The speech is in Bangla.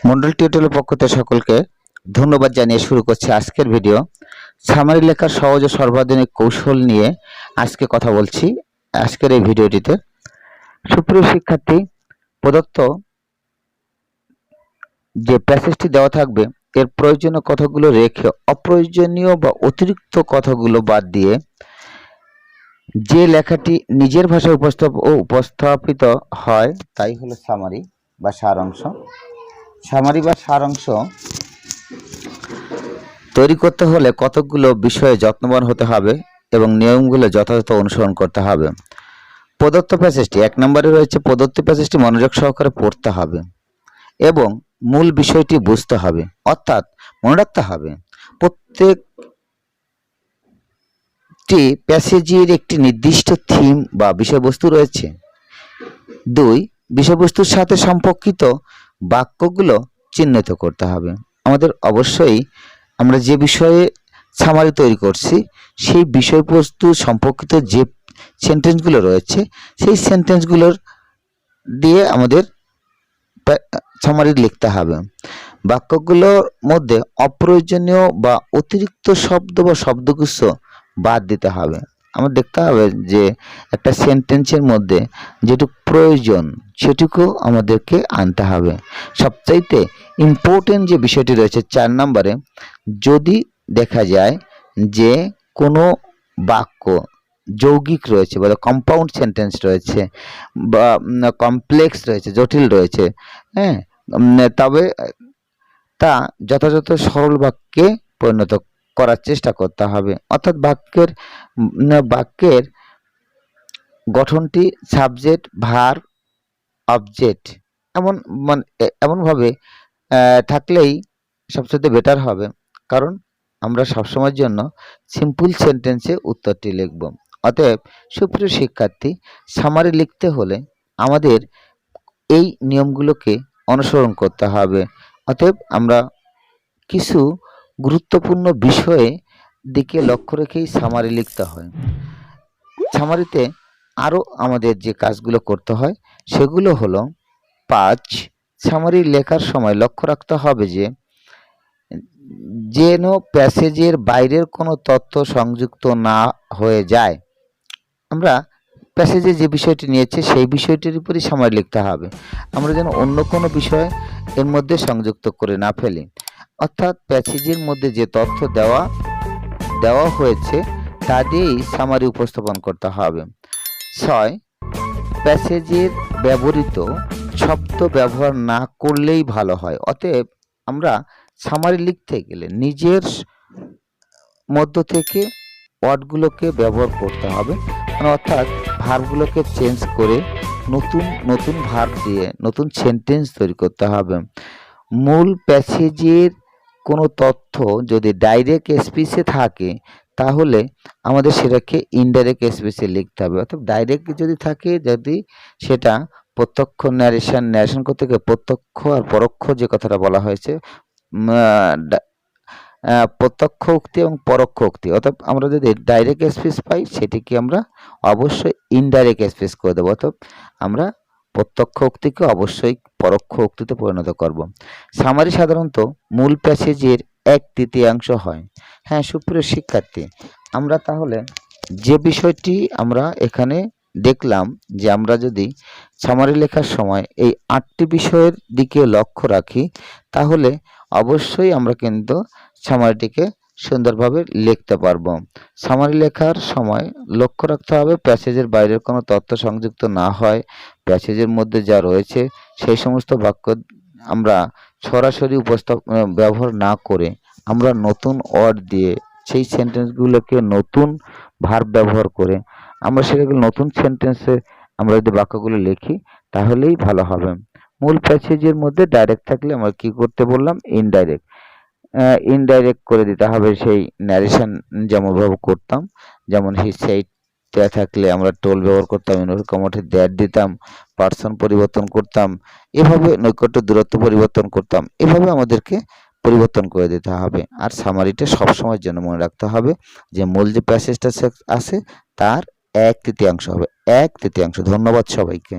মন্ডল টিউটোরিয়ালের পক্ষ থেকে সকলকে ধন্যবাদ জানিয়ে শুরু করছি আজকের ভিডিও। সামারি লেখার সহজ ও সর্বাধুনিক কৌশল নিয়ে আজকে কথা বলছি আজকের এই ভিডিওটিতে। সুপ্রিয় শিক্ষার্থী, প্রদত্ত যে প্যাসেজটি দেওয়া থাকবে এর প্রয়োজনীয় কথাগুলো রেখে অপ্রয়োজনীয় বা অতিরিক্ত কথাগুলো বাদ দিয়ে যে লেখাটি নিজের ভাষায় উপস্থাপিত হয় তাই হলো সামারি বা সারাংশ। সামারি বা সারাংশ তৈরি করতে হলে কতকগুলো বিষয়ে যত্নবান হতে হবে এবং নিয়মগুলো যথাযথ অনুসরণ করতে হবে। প্রদত্ত প্যাসেজটি 1 নম্বরে রয়েছে, প্রদত্ত প্যাসেজটি মনোযোগ সহকারে পড়তে হবে এবং মূল বিষয়টি বুঝতে হবে, অর্থাৎ মনে রাখতে হবে প্রত্যেকটি প্যাসেজের একটি নির্দিষ্ট থিম বা বিষয়বস্তু রয়েছে। 2, বিষয়বস্তুর সাথে সম্পর্কিত বাক্যগুলো চিহ্নিত করতে হবে। আমাদের অবশ্যই আমরা যে বিষয়ে সামারি তৈরি করছি সেই বিষয়বস্তু সম্পর্কিত যে সেন্টেন্সগুলো রয়েছে সেই সেন্টেন্সগুলোর দিয়ে আমাদের সামারি লিখতে হবে। বাক্যগুলোর মধ্যে অপ্রয়োজনীয় বা অতিরিক্ত শব্দ বা শব্দগুচ্ছ বাদ দিতে হবে। আমরা দেখতে হবে যে একটা সেন্টেন্সের মধ্যে যেটুকু প্রয়োজন সেটুকু আমাদেরকে আনতে হবে। সবচাইতে ইম্পর্টেন্ট যে বিষয়টি রয়েছে 4 নম্বরে, যদি দেখা যায় যে কোনো বাক্য যৌগিক রয়েছে বা কম্পাউন্ড সেন্টেন্স রয়েছে বা কমপ্লেক্স রয়েছে, জটিল রয়েছে, হ্যাঁ, তবে তা যথাযথ সরল বাক্যে পরিণত করার চেষ্টা করতে হবে। অর্থাৎ বাক্যের গঠনটি সাবজেক্ট, ভার্ব, অবজেক্ট এমনভাবে থাকলেই সবচেয়ে বেটার হবে, কারণ আমরা সবসময়ের জন্য সিম্পল সেন্টেন্সে উত্তরটি লিখব। অতএব সুপ্রিয় শিক্ষার্থী, সামারি লিখতে হলে আমাদের এই নিয়মগুলোকে অনুসরণ করতে হবে। অতএব আমরা কিছু গুরুত্বপূর্ণ বিষয়ে দিকে লক্ষ্য রেখেই সামারি লিখতে হয়। সামারিতে আরও আমাদের যে কাজগুলো করতে হয় সেগুলো হলো 5, সামারি লেখার সময় লক্ষ্য রাখতে হবে যে যেন প্যাসেজের বাইরের কোনো তথ্য সংযুক্ত না হয়ে যায়। আমরা প্যাসেজে যে বিষয়টি নিয়েছি সেই বিষয়টির উপরই সামারি লিখতে হবে। আমরা যেন অন্য কোনো বিষয় এর মধ্যে সংযুক্ত করে না ফেলি। অর্থাৎ প্যাসেজের মধ্যে যে তথ্য দেওয়া হয়েছে তা দিয়েই সামারি উপস্থাপন করতে হবে। 6, প্যাসেজের ব্যবহৃত শব্দ ব্যবহার না করলেই ভালো হয়। অতএব আমরা সামারি লিখতে গেলে নিজের মধ্য থেকে ওয়ার্ডগুলোকে ব্যবহার করতে হবে, অর্থাৎ ভার্বগুলোকে চেঞ্জ করে নতুন ভার্ব দিয়ে নতুন সেন্টেন্স তৈরি করতে হবে। মূল প্যাসেজের কোনো তথ্য যদি ডাইরেক্ট স্পিচে থাকে তাহলে আমাদের সেটাকে ইনডাইরেক্ট স্পিচে লিখতে হবে। অর্থাৎ ডাইরেক্ট যদি থাকে, যদি সেটা প্রত্যক্ষ ন্যারেশন করতে গিয়ে প্রত্যক্ষ আর পরোক্ষ যে কথাটা বলা হয়েছে, প্রত্যক্ষ উক্তি এবং পরোক্ষ উক্তি, অর্থাৎ আমরা যদি ডাইরেক্ট স্পিচ পাই সেটিকে আমরা অবশ্যই ইনডাইরেক্ট স্পিচ করে দেবো। অর্থাৎ আমরা প্রত্যক্ষ উক্তিকে অবশ্যই পরোক্ষ উক্তিতে পরিণত করব। সামারি সাধারণত মূল প্যাসেজের 1/3 হয়। হ্যাঁ সুপ্রিয় শিক্ষার্থী, আমরা তাহলে যে বিষয়টি আমরা এখানে দেখলাম যে আমরা যদি সামারি লেখার সময় এই 8টি বিষয়ের দিকে লক্ষ্য রাখি তাহলে অবশ্যই আমরা কিন্তু সামারিটিকে সুন্দরভাবে লিখতে পারবো। সামারি লেখার সময় লক্ষ্য রাখতে হবে প্যাসেজের বাইরের কোনো তথ্য সংযুক্ত না হয়, প্যাসেজের মধ্যে যা রয়েছে সেই সমস্ত বাক্য আমরা সরাসরি ব্যবহার না করে আমরা নতুন ওয়ার্ড দিয়ে সেই সেন্টেন্সগুলোকে নতুন ভার্ব ব্যবহার করে আমরা সেগুলো নতুন সেন্টেন্সে আমরা যদি বাক্যগুলো লিখি তাহলেই ভালো হবে। মূল প্যাসেজের মধ্যে ডাইরেক্ট থাকলে আমরা কি করতে বললাম, ইনডাইরেক্ট করে দিতে হবে সেই ন্যারেশন যেমনভাবে করতাম, যেমন হি সেইড থাকলে আমরা টোল ব্যবহার করতাম, ইনকমোটে দ্যাট দিতাম, পার্সন পরিবর্তন করতাম, এভাবে নৈকট্য দূরত্ব পরিবর্তন করতাম, এভাবে আমাদেরকে পরিবর্তন করে দিতে হবে। আর সামারিটা সবসময়ের জন্য মনে রাখতে হবে যে মূল যে প্যাসেজটা আছে তার 1/3 হবে, 1/3। ধন্যবাদ সবাইকে।